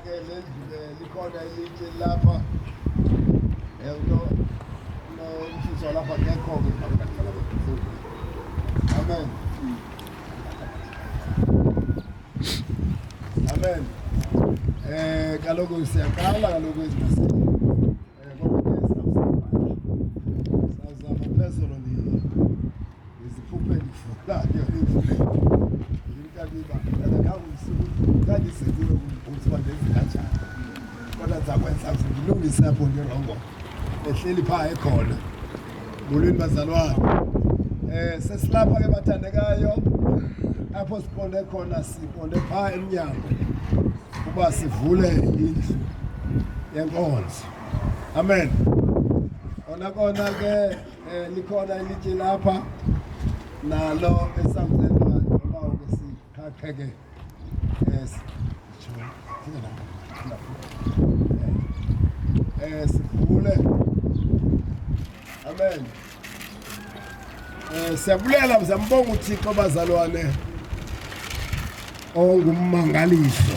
ke likhona ilitshe lapha no mfutho lapha ngekho ke amen amen kaloku siyaqala kaloku ezingasini sawuzama phezulu iziphupheni fulayo imntaniba kandisekile ukuthi bandenze kanjani kodwa ndizakwenza ngilungise apho ndirongo ehleli phaa ekhona molweni bazalwane sesilapha ke bathandekayo apho siqonde khona siqonde phaa emnyango uba sivule indlu yenkonzo amen kona ke likhona ilitye lapha nalo esamzela noma ke sikhaqheke sivule amen siyabulela mzambonga uThixo bazalwane ongummangaliso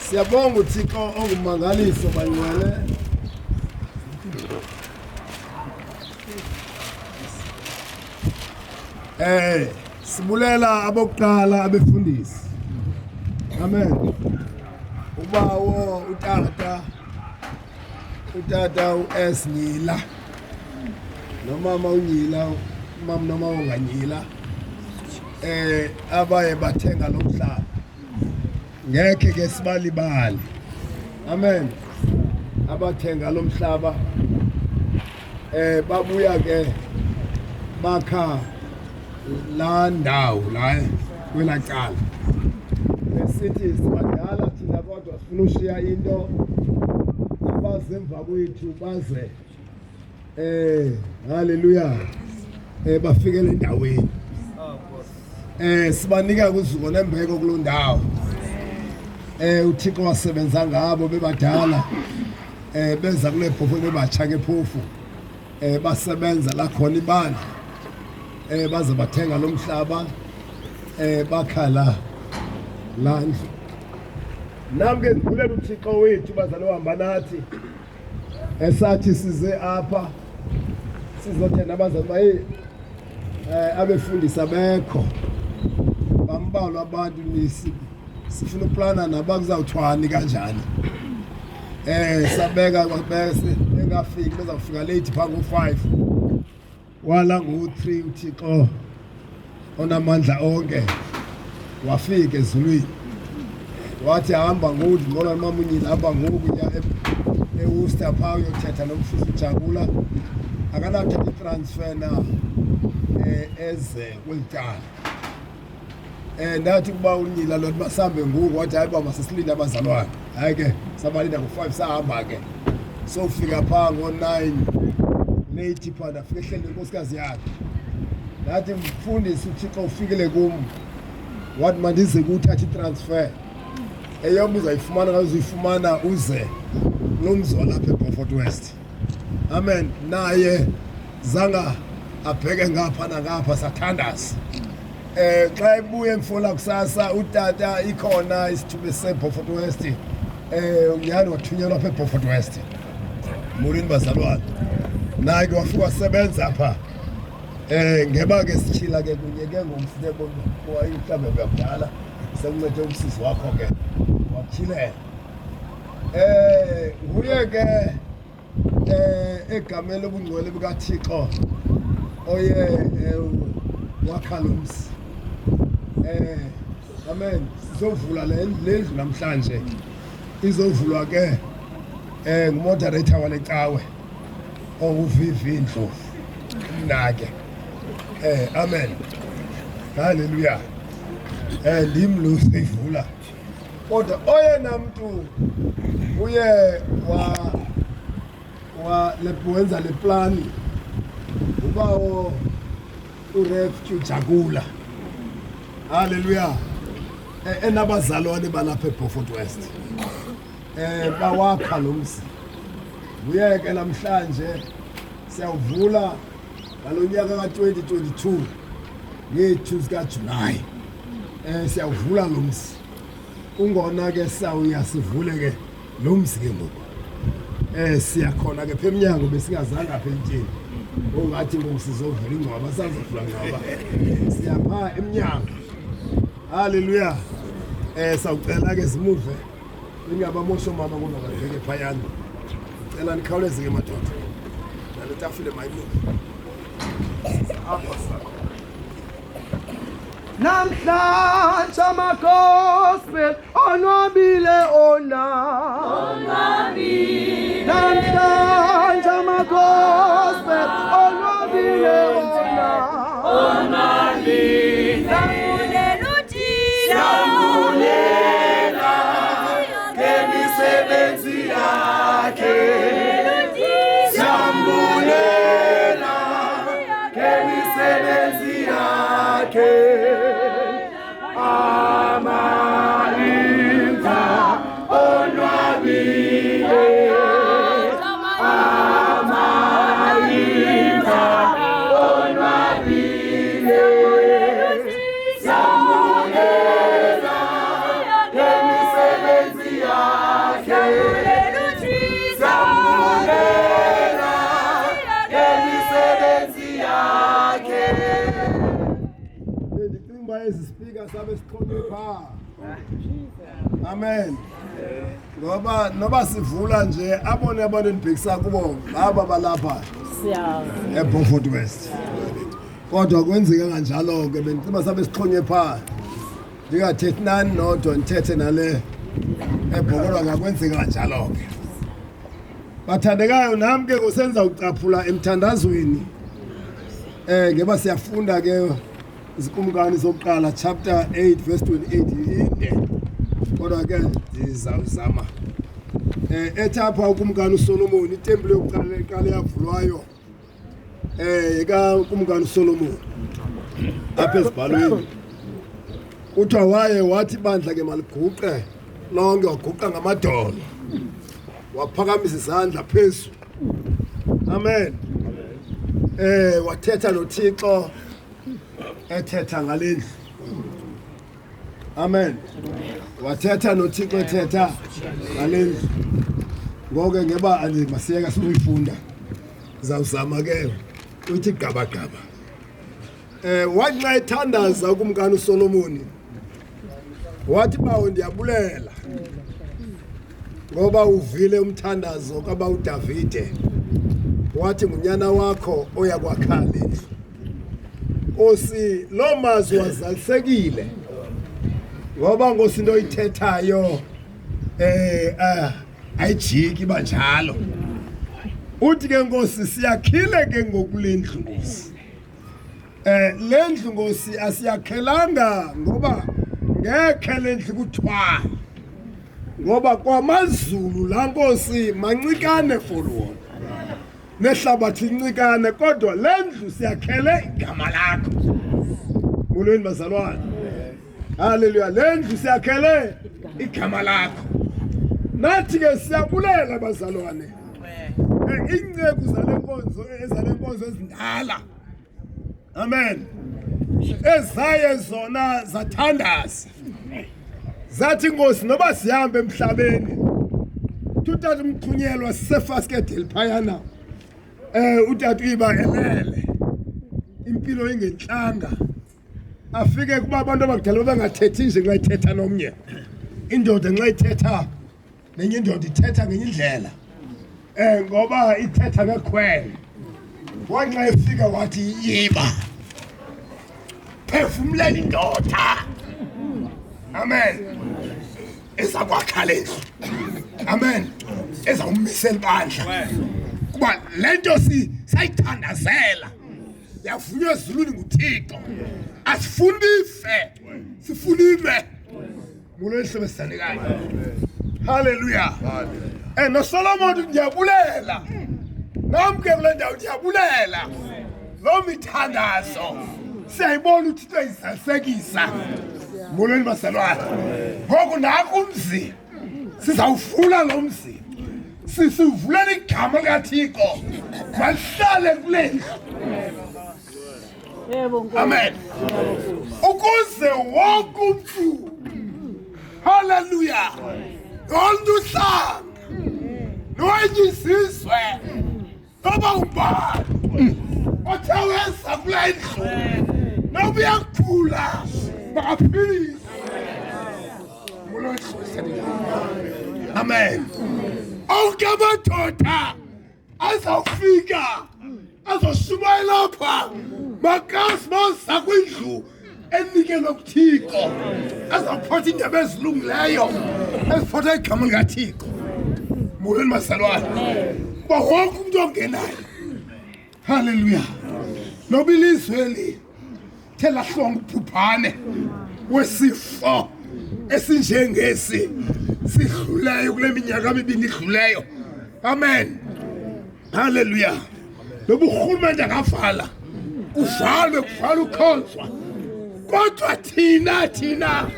siyabonga uThixo ongummangaliso bangcwele sibulela abokuqala abefundisi amen ubawo utata uS Nyila nomama uNyila umama noma unganyila abaye bathenga lo mhlaba ngeke ke sibalibali amen abathenga lo mhlaba babuya ke bakha la ndawo la kwelacala besithi sibadala thina kodwa sifuna ushiya into abazemva kwethu baze haleluya bafikele endaweni sibanika kuzuko nembeko kuloo ndawo uThixo wasebenza ngabo bebadala benza kule phofu bebatsha ke phofu basebenza la khona ibandla baze bathenga lo mhlaba bakhala landlu nami ke ngibulela uThixo wethu bazalo hamba nathi esathi size apha sizothena abazali abefundisa bekho bambalwa abantu sifuna uplana nabakuzawuthwani kanjani sabeka bese engafiki bezawufika late pha ngo5 wala ngo3 uThixo onamandla onke wafika ezulwini wathi hamba ngoku ngoba mama uNyila hamba ngoku ya eWorcester phaa uyothetha nomfuzi uJabula akanathatha itransfer na eze kwelitala ndathi kuba uNyila lo basambe ngoku wathi hayi baba sesilinda abazalwane hayi ke sabalinda ngo5 sahamba ke sofika phaa ngo9 late phaa ndafika ehleli inkosikazi yakhe ndathi mfundisi uThixo ufikile kum wathi mandize kuthatha itransfer eyoba uzayifumana uzifumana uze nomzo lapha eBeaufort West amen naye zanga abheke ngapha nangapha sathandaza xa ebuye emfola kusasa utata ikhona isithuba seBeaufort West unyani wathunyelwa apha eBeaufort West molweni bazalwane naye ke wafika wasebenza apha ngeba ke sitshila ke kunye ke ngomsitebo mhlawumbe bekudala sekuncede umsisi wakho ke waphile nguye ke egameni lobungcwele bukaThixo oye wakha lo msi amen sizovula le ndlu namhlanje izovulwa ke ngumoderator wale cawe onguVivi Ndlovu nake amen haleluya ndim lo sivula kodwa oyena mntu uye wenza le plani ubawo uRefugee Jagula haleluya enabazalwane balapha eBeaufort West bawakha lo msi nguye ke namhlanje siyavula ngalonyaka ka2022 nge2 zikaJulayi siyavula lo mzi ungona ke sawuya sivule ke lo mzi ke ngoku siyakhona ke phemnyango besingazanga apha entini ongathi ngosizovula ingcwaba sazovula ngcwaba siyapha emnyango haleluya sawucela ke simuve ngiyabamosho mama kunokabheke phayana cela nikhawuleze ke madoda nale tafile mayimuve namhlanje ama-gospel onwabile onwabile namhlanje ama-gospel onwabile onwabile Sambulela uThixo sambulela ngemisebenzi yakhe sambulela ngemisebenzi yakhe amalinza onwabile amalinza onwabile sambulela ngemisebenzi yakhe sambulela ngemisebenzi yakhe. ndicinga ezi speaker sabe siqhonipha amen ngoba noba sivula nje abone abantu endibhekisa kubo ngaba balapha eBeaufort West kodwa kwenzeka kanjalo ke bendicinga sabe sixhonyepha ndingathethi nani nodwa ndithethe nale ebhokolwa ngakwenzeka kanjalo ke bathandekayo nami ke kusenza ucaphula emthandazweni ngeba siyafunda ke izikumkani zokuqala chapter 8 verse 28 inde kodwa ke ndizawuzama ethapha ukumkani uSolomon itempile yokuqala eqala yavulwayo kumkani uSolomon apha ezibhalweni kuthiwa wathi bandla ke maliguqe lonke waguqa ngamadolo waphakamisa izandla phezulu amen wathetha noThixo ethetha ngalendlu amen wathetha noThixo ethetha ngalendlu ngoke ngeba masiyeka siyifunda zawuzama ke uthi gaba gaba wathi xa ethandaza kumkani uSolomon wathi bawo ndiyabulela ngoba uvile umthandazo kaba uDavide wathi ngunyana wakho oyakwakha lendlu Nkosi lo mazwi wazalisekile ngoba Nkosi into oyithethayo ayijiki banjalo uthi ke Nkosi siyakhile ke ngokulendlu Nkosi lendlu Nkosi asiyakhelanga ngoba ngekhe lendlu kuthwala ngoba kwamazulu la Nkosi mancikane for wona nehlabathi lincikane kodwa lendlu siyakhele igama lakho molweni bazalwane haleluya lendlu siyakhele igama lakho nathi ke siyabulela bazalwane inceku zalenkonzo ezindala amen ezaye zona zathandaza zathi Nkosi noba sihambe emhlabeni tuthatha umxhunyelwa sisefasket eliphayana utata uyiba elele impilo ingenhlanga afike kuba abantu abakudala bangathethi nje nxa ithetha nomnye indoda nxa ithetha nenye indoda ithetha ngenye indlela ngoba ithetha ngekhwele wanxa efika wathi yiba phefumlela indoda amen ezakwakha lendlu amen ezawumisela ibandla kuba lento sayithandazela yavunywa ezulwini nguThixo asifuni ife sifuna ime mulo ehlebesizanekayo haleluya noSolomon ndiyabulela nami ke kule ndawo ndiyabulela lo mithandazo siyayibona uThixo ezalisekisa molweni bazalwane ngoku nakho umzi sizawuvula lo mzi sisivulela igama likaThixo malihlale kule ndlu Amen. Ukuze wonke umuntu, hallelujah, oluhlanga noyisizwe noba ubani othawesa kulendlu noba uyakhula baphilise. Amen. Onke amadoda azawufika azoshumayela lapha makasi maza kwindlu enikelwe kuThixo azawuphatha indaba ezilungileyo eziphatha igama likaThixo. Molweni masalwane kuba wonke umuntu ongenayo, haleluya, noba ilizweli thelahlonga ubhubhane wesifo esinjengesi sidluleyo kule minyaka emibini idluleyo. Amen, haleluya. Noba urhulumente angavala kuvalwe ukhonzwa, kodwa thina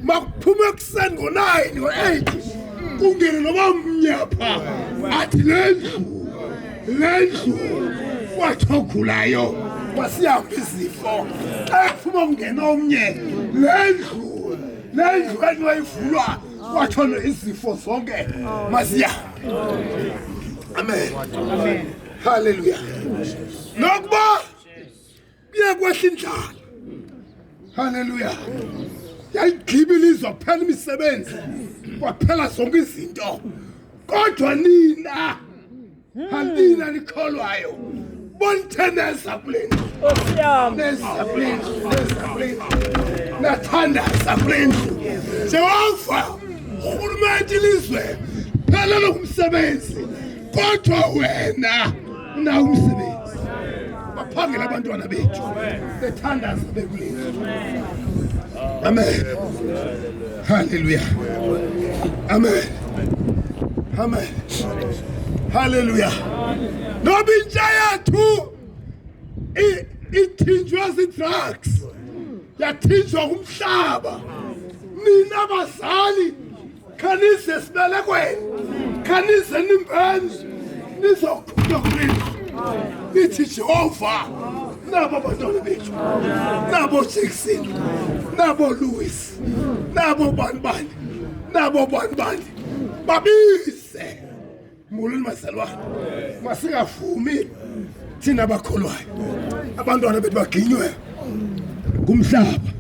makuphume ekuseni ngo-9 ngo-8 kungene noba mnyapha athi lendlu kwathogulayo masihambe izifo. Xa kuphuma kungena omnye lendlu enwayivulwa kwathona izifo zonke masihambe. Amen, haleluya. Nokuba kuye kwehla indlala, haleluya, yayigqiba ilizwe kuphela imisebenzi kwaphela zonke izinto, kodwa nina nikholwayo bonitheneza kule ndlu, neza kule ndlu, nathandaza kule ndlu. Jehova urhulumente ilizwe phelele kumsebenzi, kodwa wena unawo umsebenzi. Baphangela abantwana bethu bethandaza bekule ndlu. Amen, haleluya, amen, amen, haleluya. Noba intsha yethu ithinjwa zii-drugs, yathinjwa ngumhlaba, nina abazali khanize esibelekweni, khanize nimbenzi nizokhula kule ndlu. Nithi Jehova, nabo abantwana bethu, nabo Jackson, nabo Louis, nabo bani babize. Molweni masalwane, masingavumi thina abakholwayo abantwana bethu baginywe ngumhlaba.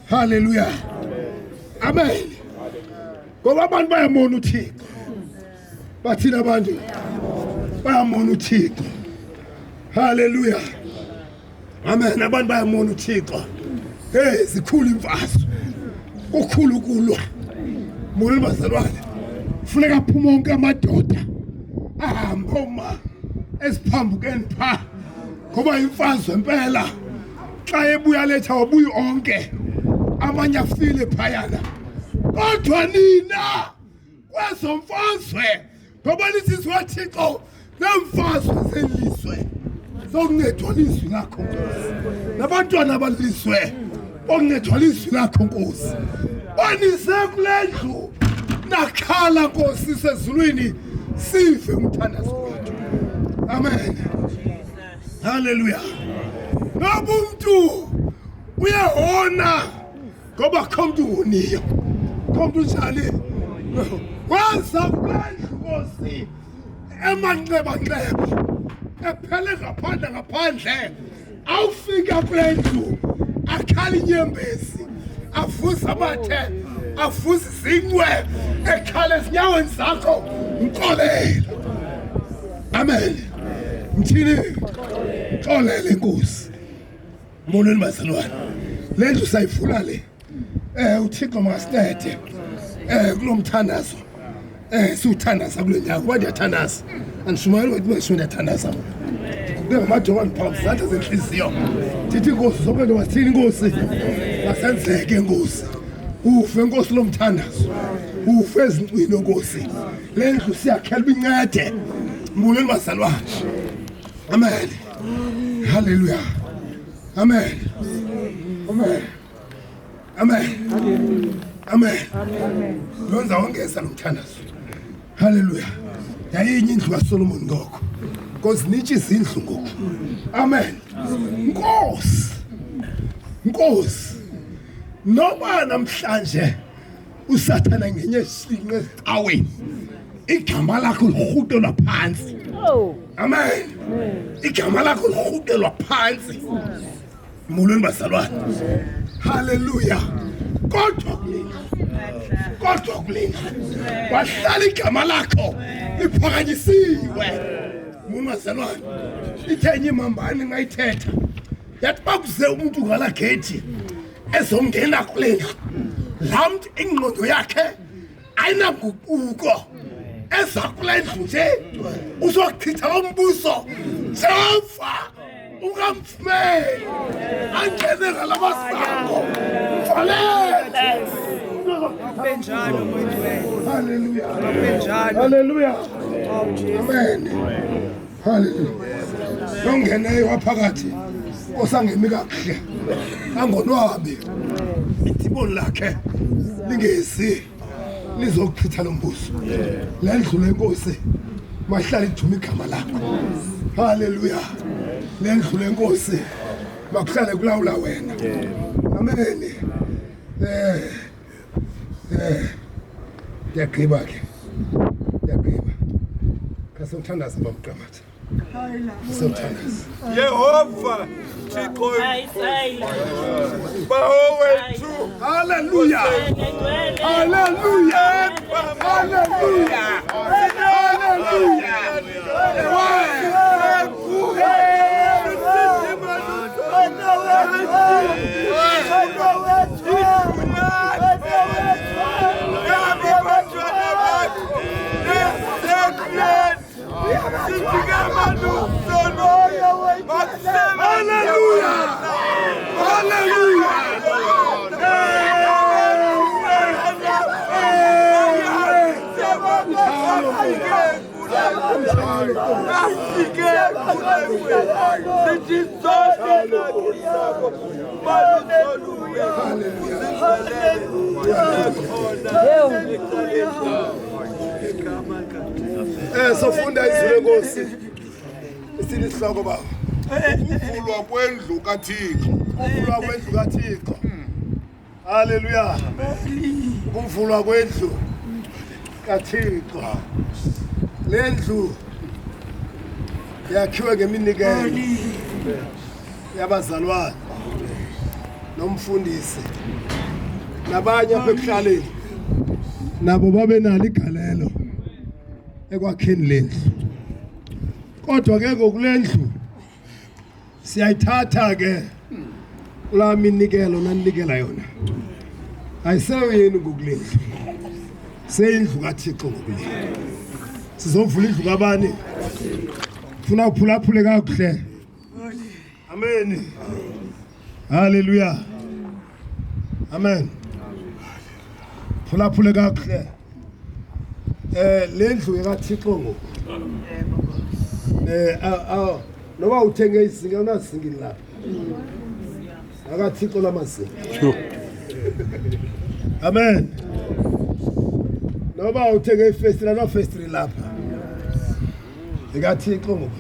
Haleluya, amen. Ngoba abantu bayamona uThixo, bathina abantu bayamona uThixo. Haleluya, amen. Abantu bayamona uThixo. Hey, zikhulu imfaso, kukhulu ukulwa. Molweni bazalwane, funeka aphume onke amadoda ahambe oma esiphambukeni pha, ngoba imfazwe impela xa ebuya letha wabuya onke, amanye afile phayana. Kodwa nina kwezo mfazwe, ngoba lisizwe kaThixo nemfazwe zelizwe zokuncedwa lizwi lakho Nkosi, nabantwana abalizwe bokuncedwa lizwi lakho Nkosi. Banise kule ndlu nakhala Nkosi sezulwini, sive umthandazo wethu. Amen, haleluya. Noba umuntu uyahona, ngoba kho mntu uhoniyo, kho mntu njani wenza kule ndlu Nkosi emanxebanxeba ephele ngaphandle, awufika kule ndlu akhala inyembezi, avuza amathe, avuza izincwe, ekhala ezinyaweni zakho, mxolele. Amen, mthini xolele Nkosi. Molweni bazalwane, le ndlu sayivula le, uThixo makasithethe kulo mthandazo, siwuthandaza kule nyanga. Kuba ndiyathandaza, andishumayeli ukuthi besho ndiyathandaza, ngamadoda ndiphambi zandla zenhliziyo ndithi Nkosi zonke nto masithini Nkosi, masenzeke Nkosi, ufe Nkosi lo mthandazo, ufe ezincwino Nkosi, le ndlu siyakhela ibincede. Molweni bazalwane, amen, haleluya, amen, amen, amen, amen. Lonza wongeza lo mthandazo, haleluya. Yayinye indlu kaSolomon ngoko, because nithi izindlu ngoku. Amen. Nkosi noma namhlanje usathana ngenye isinqe ecaweni igama lakho lihutelwa phansi. Amen. Igama lakho lihutelwa phansi. Mulweni bazalwane. Hallelujah. Kodwa kulina wahlala igama lakho liphakanyisiwe. Mulweni bazalwane. Ithenye imambane ngayithetha yathi bakuze umuntu ngala gate ezongena kulena la muntu ingqondo yakhe ayinaguquko ezakulendlu nje uzochitha umbuso Jehova ungamfumeli angene ngalabasango mfalele. Benjalo mfowethu. Hallelujah. Benjalo. Hallelujah. Amen. Hallelujah. Nongene waphakathi osangemi kahle angonwabi ithiboni lakhe lingezi lizochitha lombuso lendlu lenkosi mahlala ithuma igama lakho. Hallelujah. Lendlu lenkosi makuhlale kulawula wena. Amen. Yagqiba ke kasewuthandaza bamqamatha. Yehova Thixo bawethu. Hallelujah. Hallelujah. Hallelujah. Sofunda izwi lenkosi isinihloko baba. Ukuvulwa kwendlu kaThixo. Ukuvulwa kwendlu kaThixo. Hallelujah. Ukuvulwa kwendlu kaThixo. Lendlu yakhiwe ngeminikelo yabazalwane nomfundisi nabanye apha ekuhlaleni nabo babe nalo igalelo ekwakheni lendlu. Kodwa ke ngokulendlu siyayithatha ke la minikelo naninikela yona ayiseyo yini ngokulendlu seyindlu kaThixo ngokulendlu. Sizovula indlu kabani funa uphulaphule kakuhle. Amen. Hallelujah. Amen. Phulaphule kakuhle. Lendlu kaThixo ngoku noba uthenge izinga unazingini lapha akaThixo lamazinga. Amen. Noba uthenge ifestile nofestile lapha ikaThixo ngoku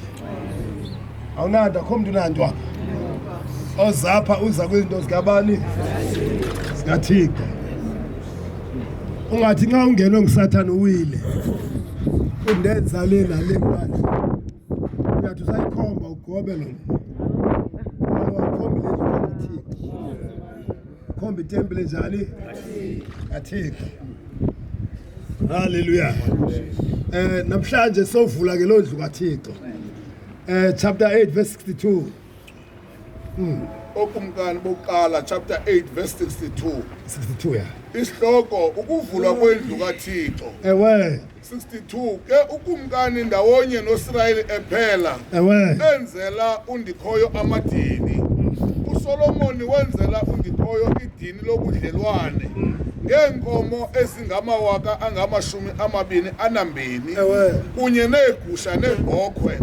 awunanda kho umuntu unanto apha ozapha uza kwezinto zikabani zikaThixo. Ungathi nxa ungenwe nguSathane uwile undenza le nale manje uyathi usayikhomba ugobe lo wakhomba lezi kaThixo khomba itempile njani kaThixo. Hallelujah. Namhlanje sovula ke lo ndlu kaThixo. Chapter 8 verse 62. Okumkani bokuqala chapter 8 verse 62. 62 ya. Isihloko ukuvulwa kwendlu kaThixo. Ewe. 62 ke ukumkani ndawonye noIsrayeli ephela. Ewe. Enzela undikhoyo amadini. uSolomoni wenzela undikhoyo idini lobudlelwane ngeenkomo ezingamawaka angamashumi amabini anambini kunye neegusha neebhokhwe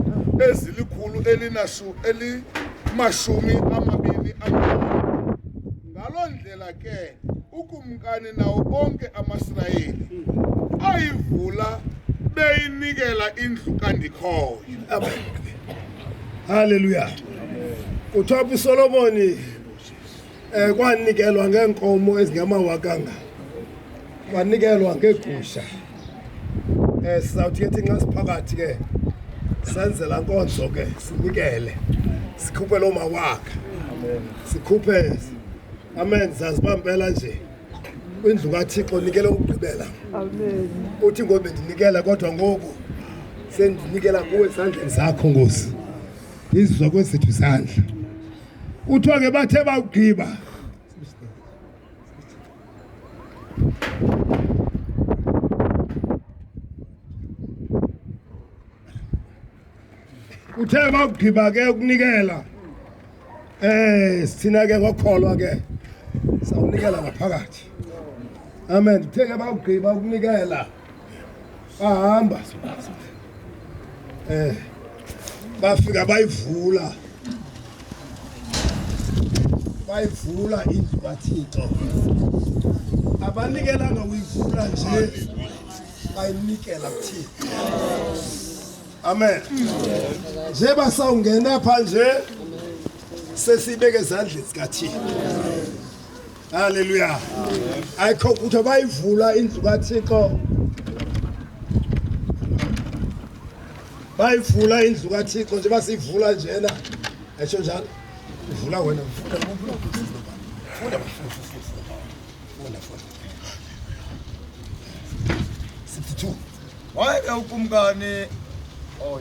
ezilikhulu elimashumi amabini amabini. Ngaloo ndlela ke ukumkani nawo bonke amaSirayeli ayivula beyinikela indlu kandikhoyo. Hallelujah. Uthapha uSolomoni kwanikelwa ngenkomo ezingamawakanga. Kwanikelwa ngegusha. Sizawuthi ke thina siphakathi ke senze la nkonzo ke sinikele. Sikhuphe lo mawaka. Sikhuphe amen zazibampela nje. Indlu kaThixo nikele ukugqibela. Amen. Uthi ngoba ndinikela kodwa ngoku sendinikela kuwe esandleni zakho Nkosi. Izizwa kwethu isandla. Uthiwa ke bathe bawugqiba. Uthe bawugqiba ke ukunikela. Sithina ke ngokholwa ke sawunikela ngaphakathi. Amen. Uthe ke bawugqiba ukunikela. Bahamba. Bafika bayivula indlu kaThixo. Abanikelanga uyivula nje bayinikela kuThixo. Amen. Nje basawungena pha nje sesibeke ezandleni zikaThixo. Hallelujah. Ayikho ukuthi bayivula indlu kaThixo. Bayivula indlu kaThixo nje basivula njena. Ayisho njalo. Ivula wena ufunda. Wayeke ukumkani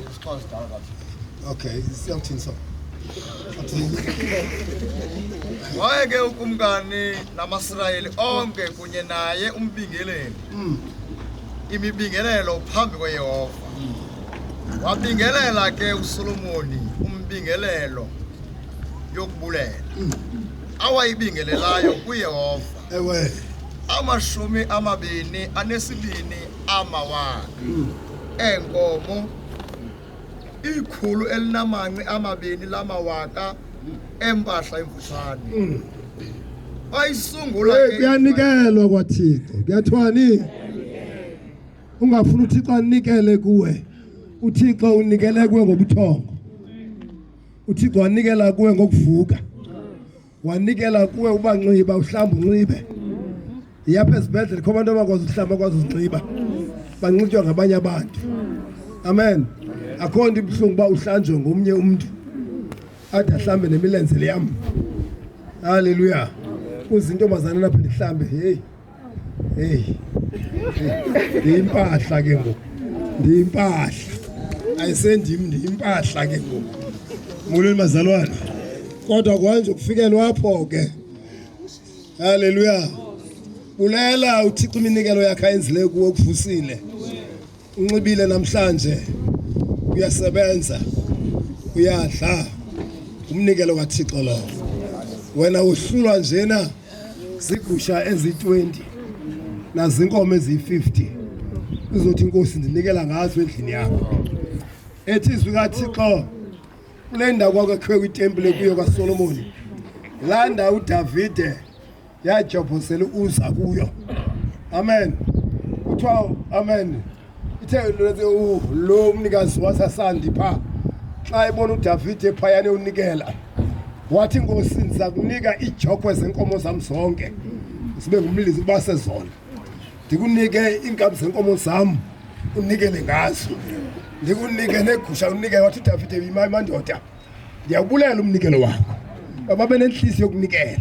isikhathi dala. Okay, siyawuthini so. Wayeke ukumkani namaSirayeli onke kunye naye umbingeleli. Imibingelelo phambi kweYehova. Wabingelela ke uSolomoni umbingelelo yokubulela. Awayibingelelayo kuYehova. Ewe. 22 amawaka. Enkomo 120 lamawaka empahla emfutshane. Ayisungula ke kuyanikelwa kwaThixo. Kuyathwani? Ungafuna uThixo anikele kuwe. uThixo unikele kuwe ngobuthongo. uThixo wanikela kuwe ngokuvuka. Wanikela kuwe ubanxiba uhlamba unxibe. Yapha esibhedlela khona abantu abakwazi uhlamba kwazi uzinxiba. Banxitywa ngabanye abantu. Amen. Akho nto ibhlungu ba uhlanjwe ngomnye umuntu. Ade ahlambe nemilenze leyam. Hallelujah. Uzintombazana lapha ndihlambe hey. Ndiyimpahla ke ngoku. Ndiyimpahla. Ayisendimi ndiyimpahla ke ngoku. Molweni bazalwane. Kodwa kwanje kufikelwa apho ke. Hallelujah. Bulela uThixo iminikelo yakhe ayenzile kuwe kuvusile. Unxibile namhlanje. Uyasebenza. Uyadla. Umnikelo kaThixo lo. Wena uhlulwa njena zigusha ezi20 nazinkomo ezi50. Uzothi inkosi ndinikela ngazo endlini yakho. Ethi izwi kaThixo kule ndawo kwakhe kwitempile kuyo kaSolomoni. Landa uDavide yajobhosela uza kuyo. Amen. Kuthiwa amen. Ithe lo mnikazi wasasandipha xa ibona uDavide ephayane unikela. Wathi inkosi ndiza kunika iijokwe zenkomo zam zonke. Sibe ngumlisi basezona. Ndikunike iinkabi zenkomo zam unikele ngazo. Ndikunike negusha unike wathi uDavide yima mandoda. Ndiyabulela umnikelo wakho. Babe nenhliziyo yokunikela.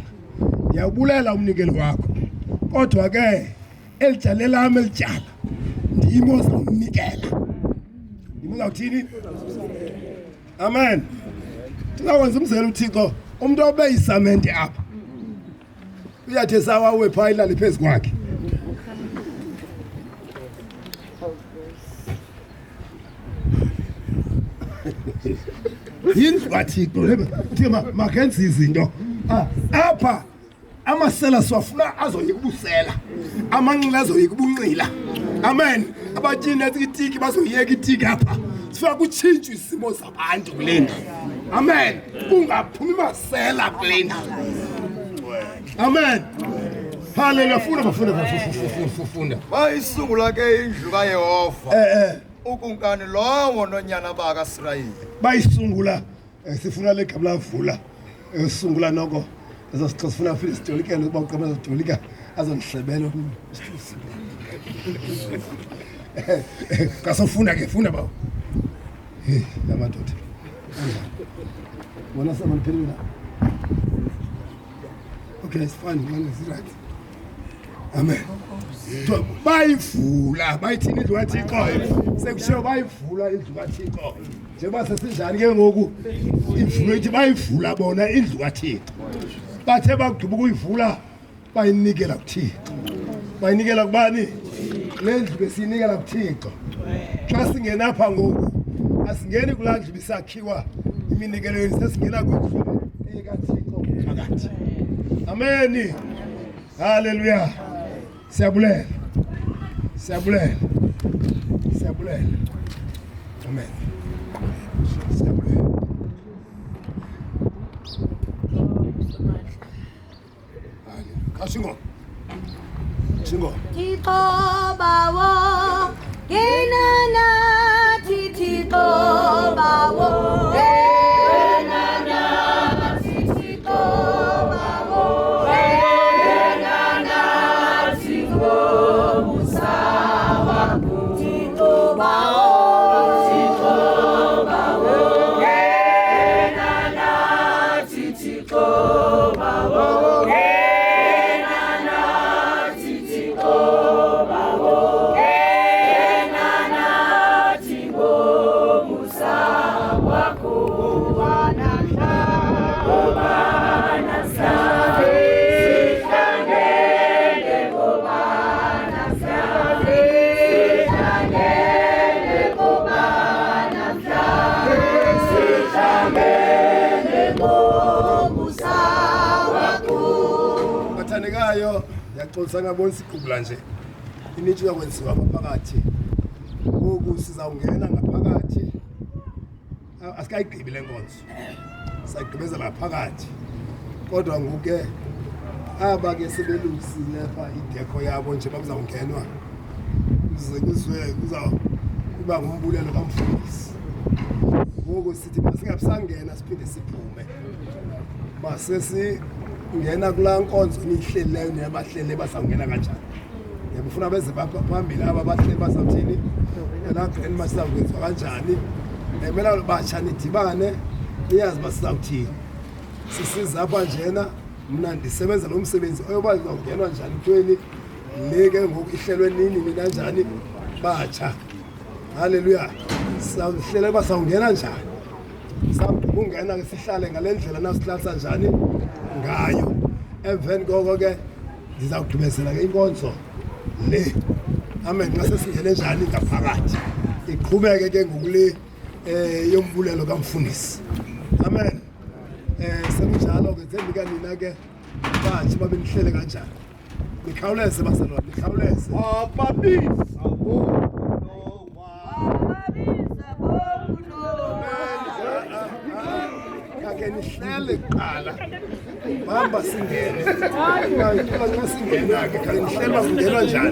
Ndiyabulela umnikelo wakho. Kodwa ke elijale lami elijala ndiyimoza umnikela. Ndimuzawuthini? Amen. Sizakwenza umzekelo uThixo umuntu obe yisamente apha. Uyathi sawawe pha ilale phezu kwakhe. Yindlu kaThixo uthi makenze izinto. Apha amasela siwafuna azoyika ubusela. Amanqila azoyika ubunqila. Amen. Abatyini etiki bazoyeka itiki apha. Sifuna kutshintshwe isimo zabantu kule ndlu. Amen. Ungaphumi masela kule ndlu. Amen. Haleluya, funda. bayisungula ke indlu kaYehova ukumkani lowo nonyana bakaIsrayeli. Bayisungula sifuna legama lavula sungula noko ezosixoxa sifuna futhi sijolikele uba uqaba azojolika azondihlebela kasofunda ke funda bawo amadoda wona sama niphelile okay it's fine man is right amen bayivula bayithini indlu kaThixo sekushiwo bayivula indlu kaThixo njengoba sesinjani ke ngoku ivulo ithi bayivula bona indlu kaThixo bathe bagqiba ukuyivula bayinikela kuThixo bayinikela kubani le ndlu besiyinikela kuThixo xa singena apha ngoku asingeni kulaa ndlu bisakhiwa iminikelo yenu sesingena kwindlu ekaThixo phakathi amen haleluya siyabulela amen siyabulela kashingo Thixo bawo kenana Thixo bawo kenana Thixo bawo kenana Thixo musawa Thixo bawo kenana Thixo bawo Yaxolisa ngabona isigubula nje inithi yakwenziwa apha phakathi ngoku sizawungena ngaphakathi asikayigqibi le nkonzo sayigqibezela phakathi kodwa ngoku aba ke sebelungisile apha idekho yabo nje bakuzawungenwa kuba ngumbulelo kamfundisi ngoku sithi masingabisangena siphinde siphume ngena kulaa nkonzo niyihlelileyo nabahleli basawungena kanjani yabufuna beze phambili aba bahleli basawuthini elaa grand masizawukwenziwa kanjani mela batsha nidibane niyazi basizawuthini sisiza apha njena mna ndisebenza lo msebenzi oyoba izawungenwa njani kweni le ke ngoku ihlelwe nini nina njani batsha haleluya sawuhlele basawungena njani ungena ke sihlale ngale ndlela nasihlalisa njani ngayo emveni koko ke ndizawugqibezela ke inkonzo le amen xa sesingene njani ngaphakathi iqhubeke ke ngokule yombulelo kamfundisi amen sekunjalo ke thembika nina ke bathi babe nihlele kanjani nikhawuleze basalwa nikhawuleze nihlele kuqala bahamba singene nxa singena ke khale nihlelwa kungenwa njani